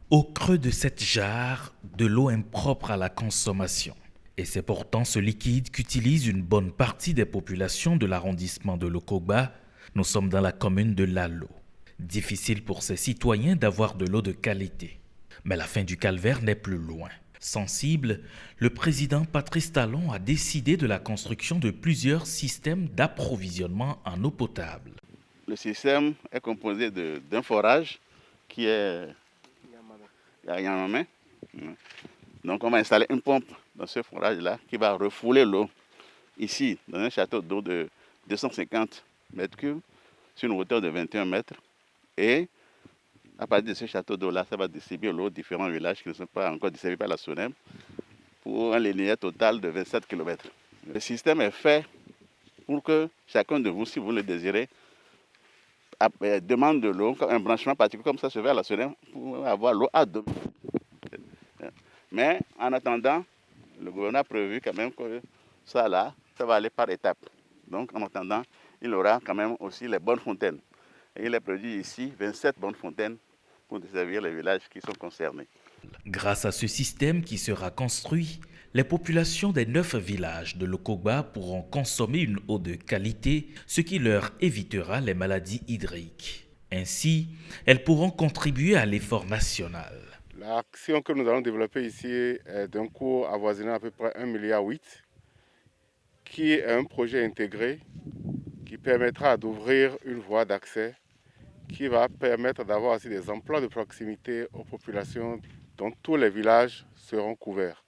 Au creux de cette jarre, de l'eau impropre à la consommation. Et c'est pourtant ce liquide qu'utilise une bonne partie des populations de l'arrondissement de Lokoba. Nous sommes dans la commune de Lalo. Difficile pour ces citoyens d'avoir de l'eau de qualité. Mais la fin du calvaire n'est plus loin. Sensible, le président Patrice Talon a décidé de la construction de plusieurs systèmes d'approvisionnement en eau potable. Le système est composé d'un forage qui est à Yamamé. Donc on va installer une pompe dans ce forage-là qui va refouler l'eau ici dans un château d'eau de 250 mètres cubes sur une hauteur de 21 mètres. Et à partir de ce château d'eau-là, ça va distribuer l'eau aux différents villages qui ne sont pas encore desservis par la SONEM pour un linéaire total de 27 km. Le système est fait pour que chacun de vous, si vous le désirez, demande de l'eau, un branchement particulier comme ça se fait à la SONEM pour avoir l'eau à domicile. Mais en attendant, le gouvernement a prévu quand même que ça là, ça va aller par étapes. Donc en attendant, il aura quand même aussi les bonnes fontaines. Et il est prévu ici 27 bonnes fontaines pour desservir les villages qui sont concernés. Grâce à ce système qui sera construit, les populations des 9 villages de Lokoba pourront consommer une eau de qualité, ce qui leur évitera les maladies hydriques. Ainsi, elles pourront contribuer à l'effort national. L'action que nous allons développer ici est d'un coût avoisinant à peu près 1,8 milliard, qui est un projet intégré qui permettra d'ouvrir une voie d'accès, qui va permettre d'avoir aussi des emplois de proximité aux populations dont tous les villages seront couverts.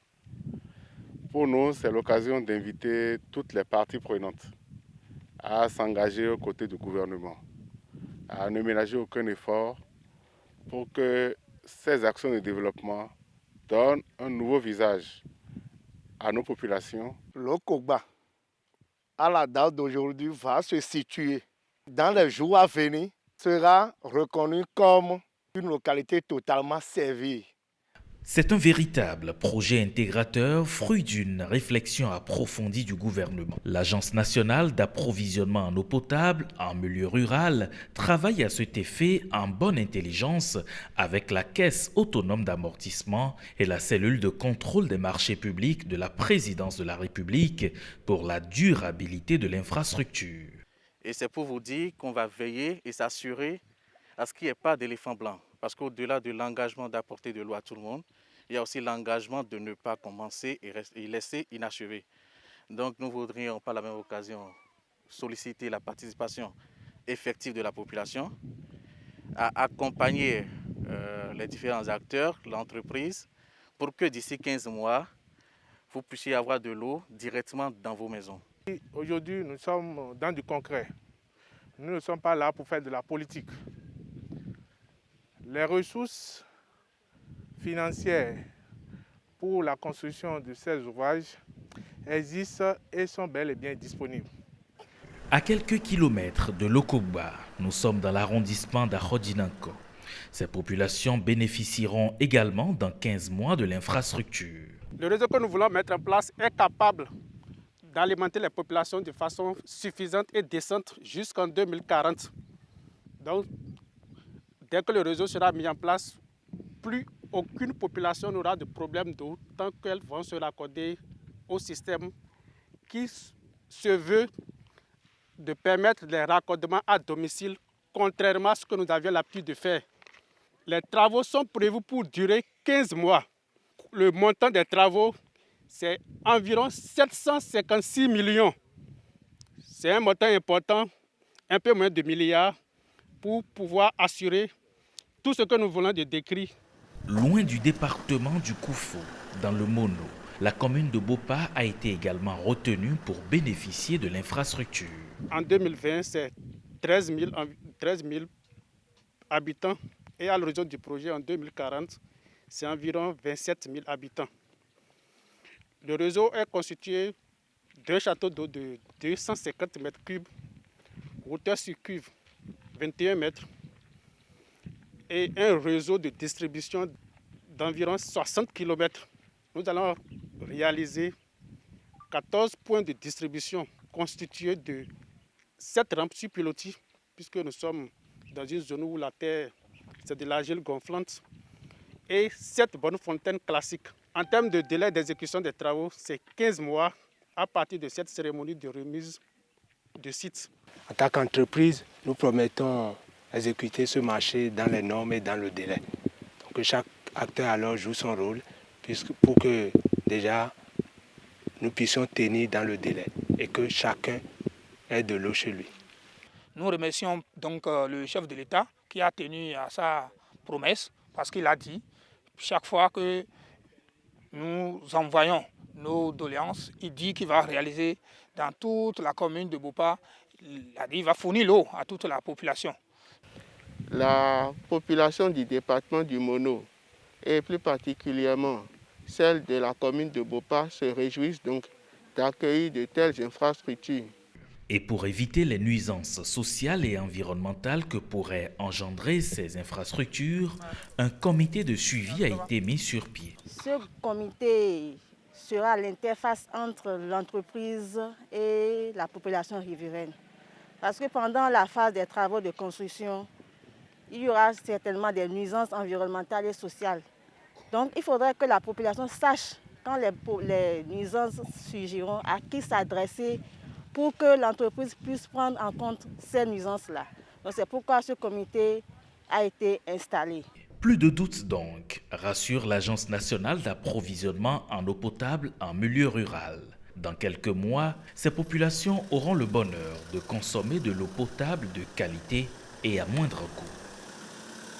Pour nous, c'est l'occasion d'inviter toutes les parties prenantes à s'engager aux côtés du gouvernement, à ne ménager aucun effort pour que ces actions de développement donnent un nouveau visage à nos populations. Lokoba, à la date d'aujourd'hui, va se situer dans les jours à venir, sera reconnu comme une localité totalement servie. C'est un véritable projet intégrateur, fruit d'une réflexion approfondie du gouvernement. L'Agence nationale d'approvisionnement en eau potable en milieu rural travaille à cet effet en bonne intelligence avec la Caisse autonome d'amortissement et la cellule de contrôle des marchés publics de la Présidence de la République pour la durabilité de l'infrastructure. Et c'est pour vous dire qu'on va veiller et s'assurer à ce qu'il n'y ait pas d'éléphant blanc. Parce qu'au-delà de l'engagement d'apporter de l'eau à tout le monde, il y a aussi l'engagement de ne pas commencer et laisser inachevé. Donc nous voudrions par la même occasion solliciter la participation effective de la population, à accompagner les différents acteurs, l'entreprise, pour que d'ici 15 mois, vous puissiez avoir de l'eau directement dans vos maisons. Aujourd'hui, nous sommes dans du concret. Nous ne sommes pas là pour faire de la politique. Les ressources financières pour la construction de ces ouvrages existent et sont bel et bien disponibles. À quelques kilomètres de Lokoba, nous sommes dans l'arrondissement d'Ahodinanko. Ces populations bénéficieront également dans 15 mois de l'infrastructure. Le réseau que nous voulons mettre en place est capable d'alimenter les populations de façon suffisante et décente jusqu'en 2040. Donc, dès que le réseau sera mis en place, plus aucune population n'aura de problème d'eau tant qu'elles vont se raccorder au système qui se veut de permettre les raccordements à domicile, contrairement à ce que nous avions l'habitude de faire. Les travaux sont prévus pour durer 15 mois. Le montant des travaux, c'est environ 756 millions. C'est un montant important, un peu moins de milliards, pour pouvoir assurer tout ce que nous voulons de décrire. Loin du département du Koufo, dans le Mono, la commune de Bopa a été également retenue pour bénéficier de l'infrastructure. En 2020, c'est 13 000 habitants et à l'horizon du projet en 2040, c'est environ 27 000 habitants. Le réseau est constitué d'un château d'eau de 250 mètres cubes, hauteur sur cuve 21 mètres, et un réseau de distribution d'environ 60 km. Nous allons réaliser 14 points de distribution constitués de 7 rampes sur pilotis, puisque nous sommes dans une zone où la terre, c'est de l'argile gonflante. et 7 bonnes fontaines classiques. En termes de délai d'exécution des travaux, c'est 15 mois à partir de cette cérémonie de remise de site. En tant qu'entreprise, nous promettons exécuter ce marché dans les normes et dans le délai. Donc chaque acteur alors joue son rôle pour que déjà nous puissions tenir dans le délai et que chacun ait de l'eau chez lui. Nous remercions donc le chef de l'État qui a tenu à sa promesse parce qu'il a dit chaque fois que nous envoyons nos doléances, il dit qu'il va réaliser dans toute la commune de Bopa, il va fournir l'eau à toute la population. La population du département du Mono et plus particulièrement celle de la commune de Bopa se réjouissent donc d'accueillir de telles infrastructures. Et pour éviter les nuisances sociales et environnementales que pourraient engendrer ces infrastructures, un comité de suivi a été mis sur pied. Ce comité sera l'interface entre l'entreprise et la population riveraine. Parce que pendant la phase des travaux de construction, il y aura certainement des nuisances environnementales et sociales. Donc il faudrait que la population sache quand les nuisances surgiront, à qui s'adresser pour que l'entreprise puisse prendre en compte ces nuisances-là. Donc c'est pourquoi ce comité a été installé. Plus de doute donc, rassure l'Agence nationale d'approvisionnement en eau potable en milieu rural. Dans quelques mois, ces populations auront le bonheur de consommer de l'eau potable de qualité et à moindre coût.